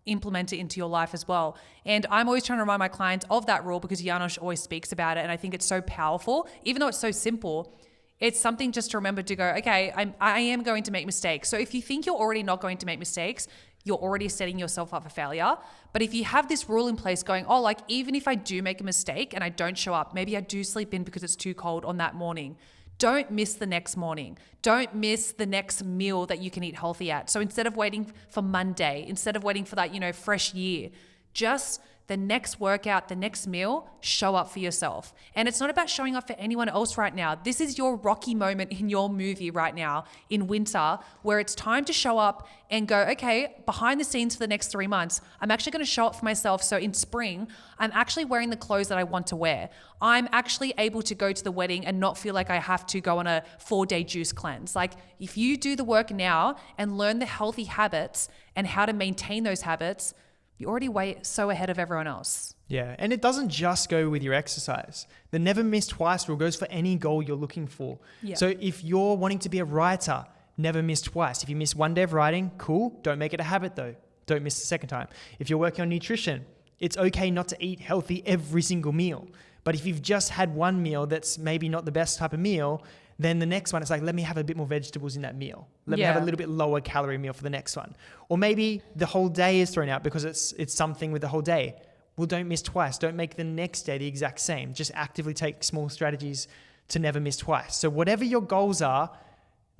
implement it into your life as well. And I'm always trying to remind my clients of that rule because Janos always speaks about it. And I think it's so powerful. Even though it's so simple, it's something just to remember to go, okay, I am going to make mistakes. So if you think you're already not going to make mistakes, you're already setting yourself up for failure. But if you have this rule in place going, oh, like even if I do make a mistake and I don't show up, maybe I do sleep in because it's too cold on that morning. Don't miss the next morning. Don't miss the next meal that you can eat healthy at. So instead of waiting for Monday, instead of waiting for that, fresh year, just the next workout, the next meal, show up for yourself. And it's not about showing up for anyone else right now. This is your Rocky moment in your movie right now in winter, where it's time to show up and go, okay, behind the scenes for the next 3 months, I'm actually going to show up for myself. So in spring, I'm actually wearing the clothes that I want to wear. I'm actually able to go to the wedding and not feel like I have to go on a 4-day juice cleanse. Like if you do the work now and learn the healthy habits and how to maintain those habits, you're already way so ahead of everyone else. Yeah, and it doesn't just go with your exercise. The never miss twice rule goes for any goal you're looking for. Yeah. So if you're wanting to be a writer, never miss twice. If you miss one day of writing, cool. Don't make it a habit though. Don't miss the second time. If you're working on nutrition, it's okay not to eat healthy every single meal. But if you've just had one meal that's maybe not the best type of meal, then the next one, it's like, let me have a bit more vegetables in that meal. Let me have a little bit lower calorie meal for the next one. Or maybe the whole day is thrown out because it's something with the whole day. Well, don't miss twice. Don't make the next day the exact same. Just actively take small strategies to never miss twice. So whatever your goals are,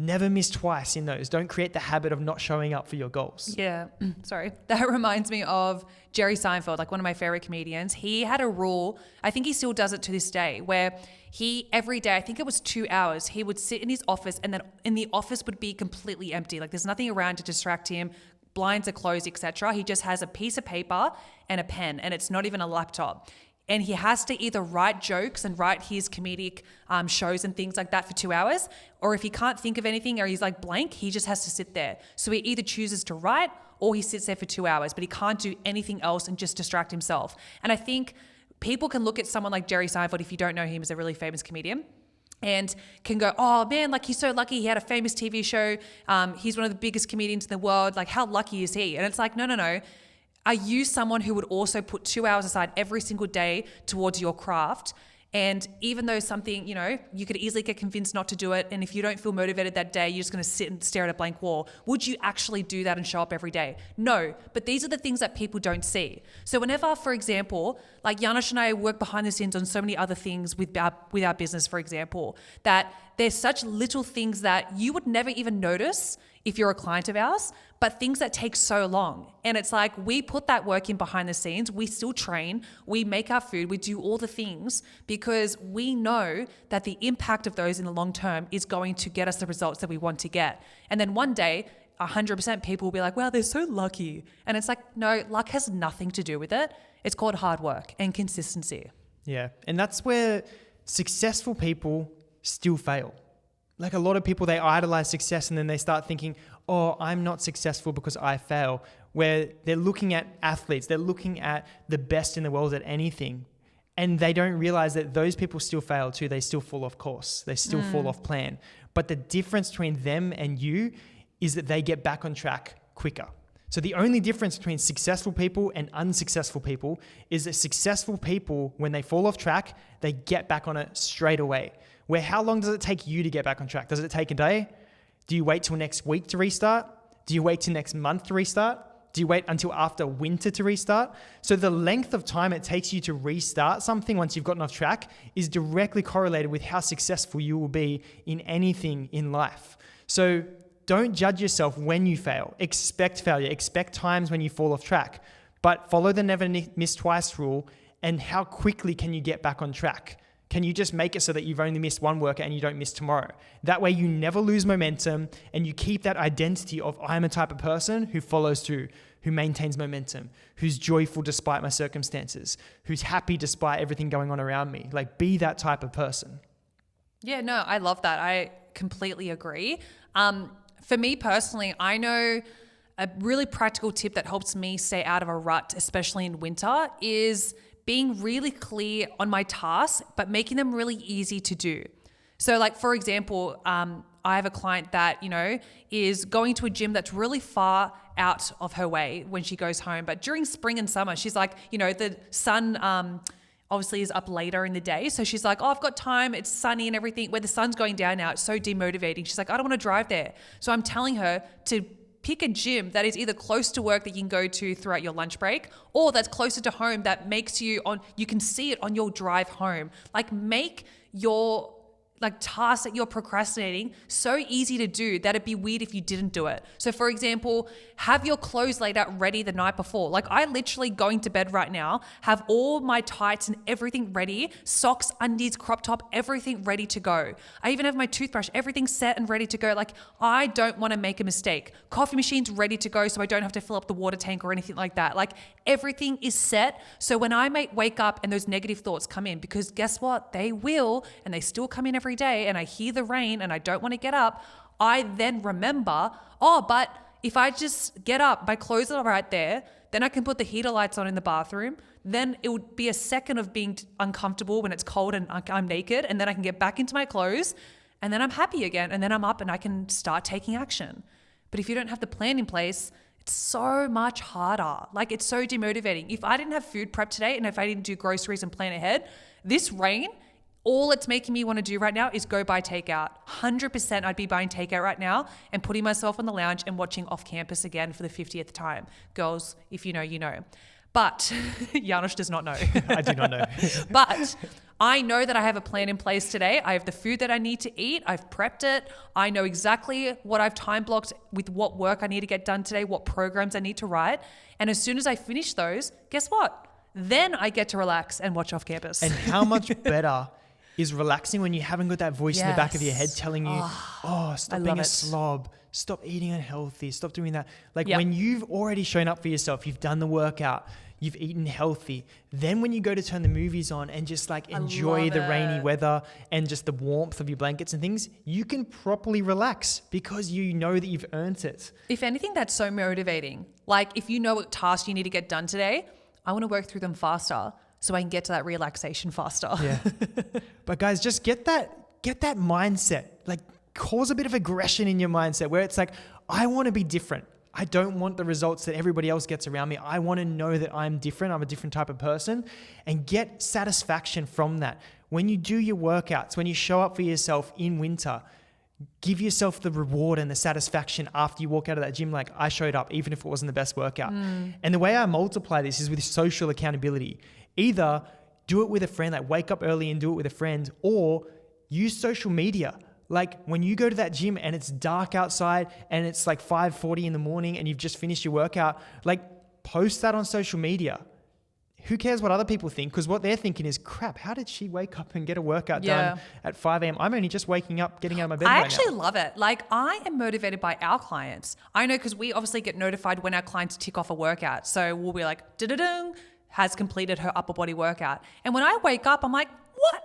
never miss twice in those. Don't create the habit of not showing up for your goals. Yeah, sorry. That reminds me of Jerry Seinfeld, like one of my favorite comedians. He had a rule, I think he still does it to this day, where he, every day, I think it was 2 hours, he would sit in his office and then in the office would be completely empty. Like there's nothing around to distract him. Blinds are closed, etc. He just has a piece of paper and a pen, and it's not even a laptop. And he has to either write jokes and write his comedic shows and things like that for 2 hours, or if he can't think of anything or he's like blank, he just has to sit there. So he either chooses to write or he sits there for 2 hours, but he can't do anything else and just distract himself. And I think people can look at someone like Jerry Seinfeld, if you don't know him, as a really famous comedian, and can go, oh man, like he's so lucky. He had a famous TV show. He's one of the biggest comedians in the world. Like how lucky is he? And it's like, no. Are you someone who would also put 2 hours aside every single day towards your craft? And even though something, you could easily get convinced not to do it, and if you don't feel motivated that day, you're just going to sit and stare at a blank wall. Would you actually do that and show up every day? No, but these are the things that people don't see. So whenever, for example, like Janusz and I work behind the scenes on so many other things with our business, for example, that there's such little things that you would never even notice if you're a client of ours, but things that take so long. And it's like, we put that work in behind the scenes. We still train, we make our food, we do all the things because we know that the impact of those in the long term is going to get us the results that we want to get. And then one day, 100% people will be like, wow, they're so lucky. And it's like, no, luck has nothing to do with it. It's called hard work and consistency. Yeah. And that's where successful people still fail. Like a lot of people, they idolize success and then they start thinking, oh, I'm not successful because I fail. Where they're looking at athletes, they're looking at the best in the world at anything. And they don't realize that those people still fail too. They still fall off course. They still fall off plan. But the difference between them and you is that they get back on track quicker. So the only difference between successful people and unsuccessful people is that successful people, when they fall off track, they get back on it straight away. Where how long does it take you to get back on track? Does it take a day? Do you wait till next week to restart? Do you wait till next month to restart? Do you wait until after winter to restart? So the length of time it takes you to restart something once you've gotten off track is directly correlated with how successful you will be in anything in life. So don't judge yourself when you fail. Expect failure. Expect times when you fall off track. But follow the never miss twice rule, and how quickly can you get back on track? Can you just make it so that you've only missed one workout and you don't miss tomorrow? That way you never lose momentum and you keep that identity of I'm a type of person who follows through, who maintains momentum, who's joyful despite my circumstances, who's happy despite everything going on around me. Like, be that type of person. Yeah, no, I love that. I completely agree. For me personally, I know a really practical tip that helps me stay out of a rut, especially in winter, is being really clear on my tasks, but making them really easy to do. So like, for example, I have a client that, is going to a gym that's really far out of her way when she goes home. But during spring and summer, she's like, the sun obviously is up later in the day. So she's like, oh, I've got time. It's sunny and everything. Where the sun's going down now, it's so demotivating. She's like, I don't want to drive there. So I'm telling her to pick a gym that is either close to work that you can go to throughout your lunch break, or that's closer to home that makes you can see it on your drive home. Like, make your tasks that you're procrastinating so easy to do that it'd be weird if you didn't do it. So for example, have your clothes laid out ready the night before. Like, I literally, going to bed right now, have all my tights and everything ready, socks, undies, crop top, everything ready to go. I even have my toothbrush, everything set and ready to go. Like, I don't want to make a mistake. Coffee machine's ready to go so I don't have to fill up the water tank or anything like that. Like, everything is set. So when I might wake up and those negative thoughts come in, because guess what? They will, and they still come in every day, and I hear the rain and I don't want to get up, I then remember, but if I just get up, my clothes are right there, then I can put the heater lights on in the bathroom. Then it would be a second of being uncomfortable when it's cold and I'm naked, and then I can get back into my clothes, and then I'm happy again, and then I'm up and I can start taking action. But if you don't have the plan in place, it's so much harder. Like, it's so demotivating. If I didn't have food prep today and if I didn't do groceries and plan ahead, this rain, all it's making me want to do right now is go buy takeout. 100% I'd be buying takeout right now and putting myself on the lounge and watching Off Campus again for the 50th time. Girls, if you know, you know. But Janusz does not know. I do not know. But I know that I have a plan in place today. I have the food that I need to eat. I've prepped it. I know exactly what I've time blocked with what work I need to get done today, what programs I need to write. And as soon as I finish those, guess what? Then I get to relax and watch Off Campus. And how much better is relaxing when you haven't got that voice in the back of your head telling you, stop being a slob, stop eating unhealthy, stop doing that. Like when you've already shown up for yourself, you've done the workout, you've eaten healthy. Then when you go to turn the movies on and just like enjoy the rainy weather and just the warmth of your blankets and things, you can properly relax because you know that you've earned it. If anything, that's so motivating. Like if you know what tasks you need to get done today, I want to work through them faster so I can get to that relaxation faster. Yeah. But guys, just get that mindset, like cause a bit of aggression in your mindset where it's like, I want to be different. I don't want the results that everybody else gets around me. I want to know that I'm different. I'm a different type of person, and get satisfaction from that. When you do your workouts, when you show up for yourself in winter, give yourself the reward and the satisfaction after you walk out of that gym. Like, I showed up, even if it wasn't the best workout. And the way I multiply this is with social accountability. Either do it with a friend, like wake up early and do it with a friend, or use social media. Like when you go to that gym and it's dark outside and it's like 5:40 in the morning and you've just finished your workout, like post that on social media. Who cares what other people think? Because what they're thinking is, crap, how did she wake up and get a workout done at 5 a.m.? I'm only just waking up, getting out of my bed I right actually now. love it. Like, I am motivated by our clients. I know because we obviously get notified when our clients tick off a workout. So we'll be like, da-da-dung, has completed her upper body workout. And when I wake up, I'm like, what?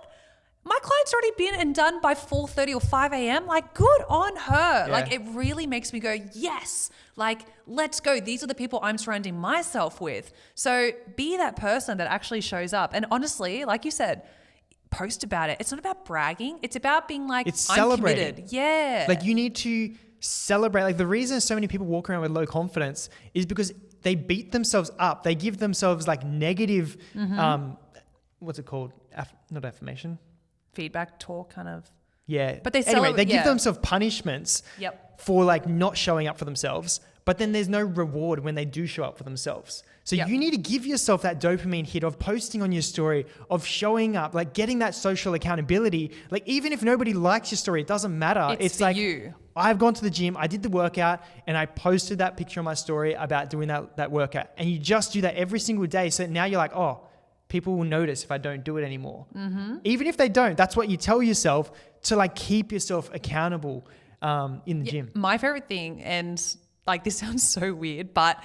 My client's already been and done by 4:30 or 5 a.m. Like, good on her. Yeah. Like, it really makes me go, yes, like, let's go. These are the people I'm surrounding myself with. So be that person that actually shows up. And honestly, like you said, post about it. It's not about bragging. It's about being like, It's I'm celebrating. committed. Yeah. Like, you need to celebrate. Like, the reason so many people walk around with low confidence is because they beat themselves up. They give themselves like negative, what's it called? Not affirmation. Feedback talk kind of. Yeah. But they they give themselves punishments for like not showing up for themselves, but then there's no reward when they do show up for themselves. So you need to give yourself that dopamine hit of posting on your story, of showing up, like getting that social accountability. Like, even if nobody likes your story, it doesn't matter. It's like, you. I've gone to the gym, I did the workout, and I posted that picture on my story about doing that workout. And you just do that every single day. So now you're like, oh, people will notice if I don't do it anymore. Even if they don't, that's what you tell yourself to like keep yourself accountable in the gym. My favorite thing, and like this sounds so weird, but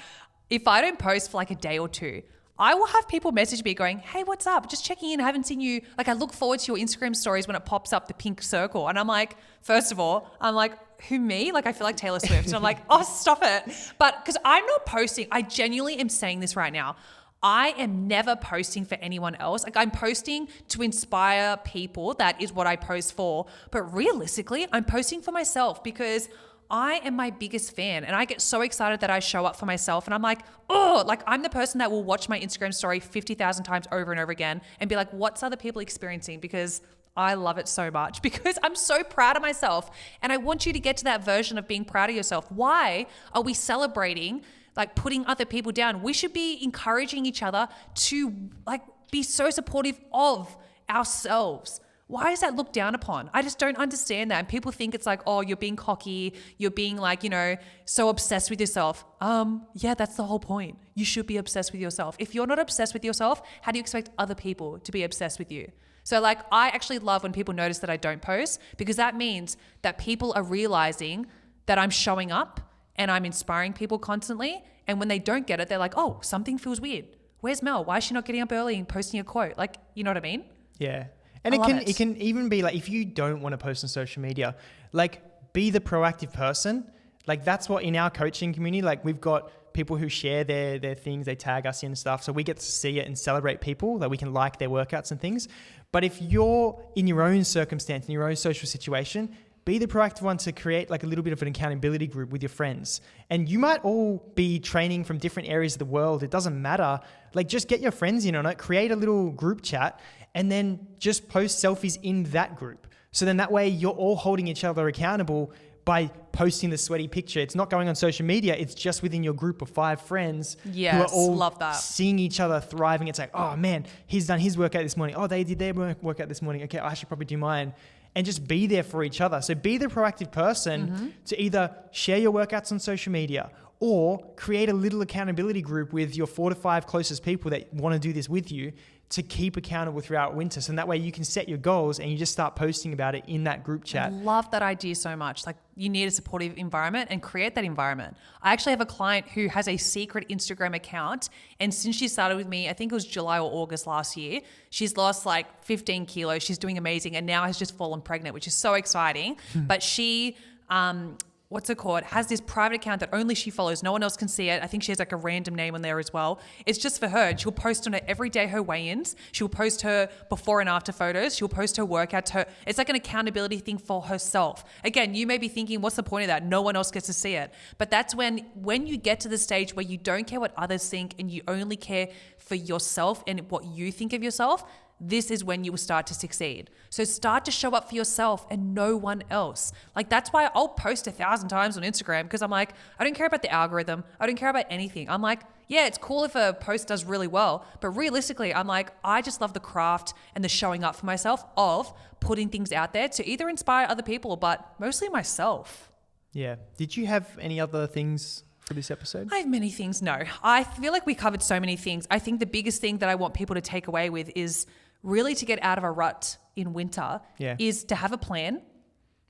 if I don't post for like a day or two, I will have people message me going, hey, what's up? Just checking in. I haven't seen you. Like, I look forward to your Instagram stories when it pops up the pink circle. And I'm like, first of all, I'm like, who, me? Like, I feel like Taylor Swift. And I'm like, oh, stop it. But because I'm not posting, I genuinely am saying this right now. I am never posting for anyone else. Like, I'm posting to inspire people. That is what I post for. But realistically, I'm posting for myself because I am my biggest fan, and I get so excited that I show up for myself, and I'm like, oh, like I'm the person that will watch my Instagram story 50,000 times over and over again and be like, what's other people experiencing? Because I love it so much, because I'm so proud of myself, and I want you to get to that version of being proud of yourself. Why are we celebrating like putting other people down? We should be encouraging each other to like be so supportive of ourselves. Why is that looked down upon? I just don't understand that. And people think it's like, oh, you're being cocky. You're being like, you know, so obsessed with yourself. Yeah, that's the whole point. You should be obsessed with yourself. If you're not obsessed with yourself, how do you expect other people to be obsessed with you? So like, I actually love when people notice that I don't post, because that means that people are realizing that I'm showing up and I'm inspiring people constantly. And when they don't get it, they're like, oh, something feels weird. Where's Mel? Why is she not getting up early and posting a quote? Like, you know what I mean? Yeah. And it can even be like, if you don't want to post on social media, like be the proactive person. Like, that's what in our coaching community, like we've got people who share their things, they tag us in and stuff. So we get to see it and celebrate people, that we can like their workouts and things. But if you're in your own circumstance, in your own social situation, be the proactive one to create like a little bit of an accountability group with your friends. And you might all be training from different areas of the world. It doesn't matter. Like just get your friends in on it, create a little group chat, and then just post selfies in that group. So then that way you're all holding each other accountable by posting the sweaty picture. It's not going on social media. It's just within your group of 5 friends who are all love that. seeing each other thriving. It's like, oh man, he's done his workout this morning. Oh, they did their workout this morning. Okay, I should probably do mine. And just be there for each other. So be the proactive person to either share your workouts on social media or create a little accountability group with your 4 to 5 closest people that want to do this with you to keep accountable throughout winter. So that way you can set your goals and you just start posting about it in that group chat. I love that idea so much. Like you need a supportive environment and create that environment. I actually have a client who has a secret Instagram account. And since she started with me, I think it was July or August last year, she's lost like 15 kilos. She's doing amazing. And now has just fallen pregnant, which is so exciting. But she, has this private account that only she follows. No one else can see it. I think she has like a random name on there as well. It's just for her. And she'll post on it every day her weigh-ins. She'll post her before and after photos. She'll post her workouts. It's like an accountability thing for herself. Again, you may be thinking, what's the point of that? No one else gets to see it. But that's when you get to the stage where you don't care what others think and you only care for yourself and what you think of yourself, this is when you will start to succeed. So start to show up for yourself and no one else. Like that's why I'll post 1,000 times on Instagram because I'm like, I don't care about the algorithm. I don't care about anything. I'm like, yeah, it's cool if a post does really well, but realistically, I'm like, I just love the craft and the showing up for myself of putting things out there to either inspire other people, but mostly myself. Yeah. Did you have any other things for this episode? I have many things. No, I feel like we covered so many things. I think the biggest thing that I want people to take away with is really to get out of a rut in winter is to have a plan.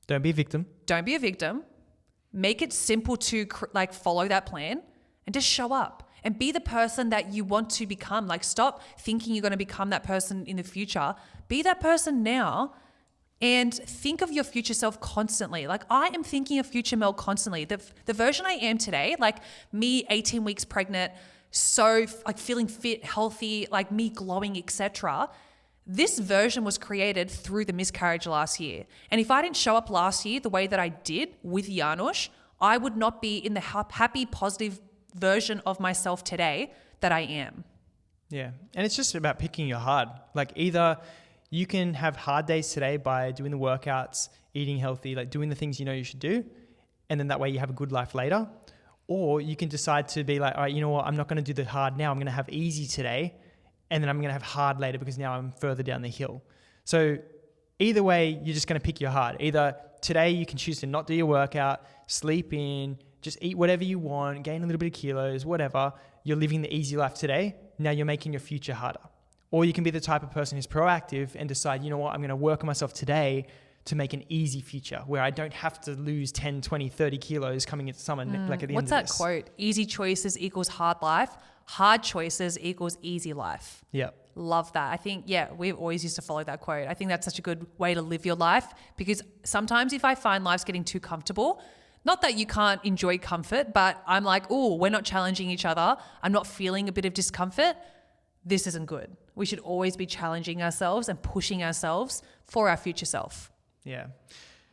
Don't be a victim. Don't be a victim. Make it simple to follow that plan and just show up and be the person that you want to become. Like stop thinking you're going to become that person in the future. Be that person now and think of your future self constantly. Like I am thinking of future Mel constantly. The version I am today, like me 18 weeks pregnant, so like feeling fit, healthy, like me glowing, etc. This version was created through the miscarriage last year. And if I didn't show up last year the way that I did with Janusz, I would not be in the happy, positive version of myself today that I am. Yeah. And it's just about picking your hard. Like either you can have hard days today by doing the workouts, eating healthy, like doing the things you know you should do. And then that way you have a good life later. Or you can decide to be like, all right, you know what? I'm not going to do the hard now. I'm going to have easy today. And then I'm going to have hard later because now I'm further down the hill. So either way, you're just going to pick your hard. Either today you can choose to not do your workout, sleep in, just eat whatever you want, gain a little bit of kilos, whatever. You're living the easy life today. Now you're making your future harder. Or you can be the type of person who's proactive and decide, you know what, I'm going to work on myself today to make an easy future where I don't have to lose 10, 20, 30 kilos coming into summer like at the end of this. What's that quote? Easy choices equals hard life. Hard choices equals easy life. Yeah. Love that. I think, we've always used to follow that quote. I think that's such a good way to live your life because sometimes if I find life's getting too comfortable, not that you can't enjoy comfort, but I'm like, oh, we're not challenging each other. I'm not feeling a bit of discomfort. This isn't good. We should always be challenging ourselves and pushing ourselves for our future self. Yeah.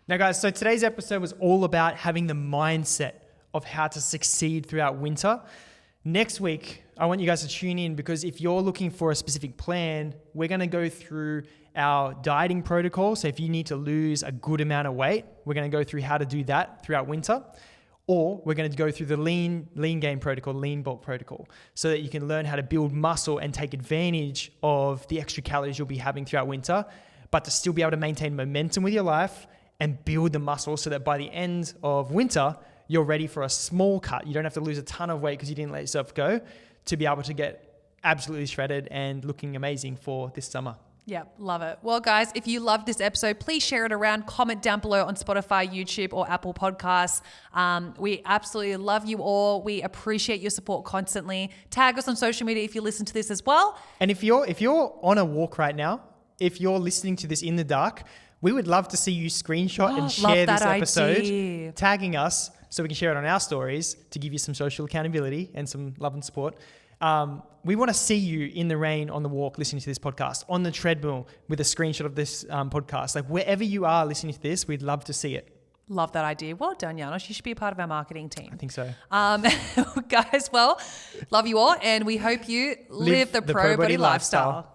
Now, guys, so today's episode was all about having the mindset of how to succeed throughout winter. Next week, I want you guys to tune in because if you're looking for a specific plan, we're going to go through our dieting protocol. So if you need to lose a good amount of weight, we're going to go through how to do that throughout winter. Or we're going to go through the lean gain protocol, lean bulk protocol, so that you can learn how to build muscle and take advantage of the extra calories you'll be having throughout winter, but to still be able to maintain momentum with your life and build the muscle so that by the end of winter, you're ready for a small cut. You don't have to lose a ton of weight because you didn't let yourself go to be able to get absolutely shredded and looking amazing for this summer. Yeah, love it. Well, guys, if you loved this episode, please share it around, comment down below on Spotify, YouTube, or Apple Podcasts. We absolutely love you all. We appreciate your support constantly. Tag us on social media if you listen to this as well. And if you're on a walk right now, if you're listening to this in the dark, we would love to see you screenshot and share this episode, tagging us so we can share it on our stories to give you some social accountability and some love and support. We want to see you in the rain, on the walk, listening to this podcast, on the treadmill with a screenshot of this podcast. Like wherever you are listening to this, we'd love to see it. Love that idea. Well done, Janos. You should be a part of our marketing I team. think so. Guys, well, love you all, and we hope you live the pro body lifestyle.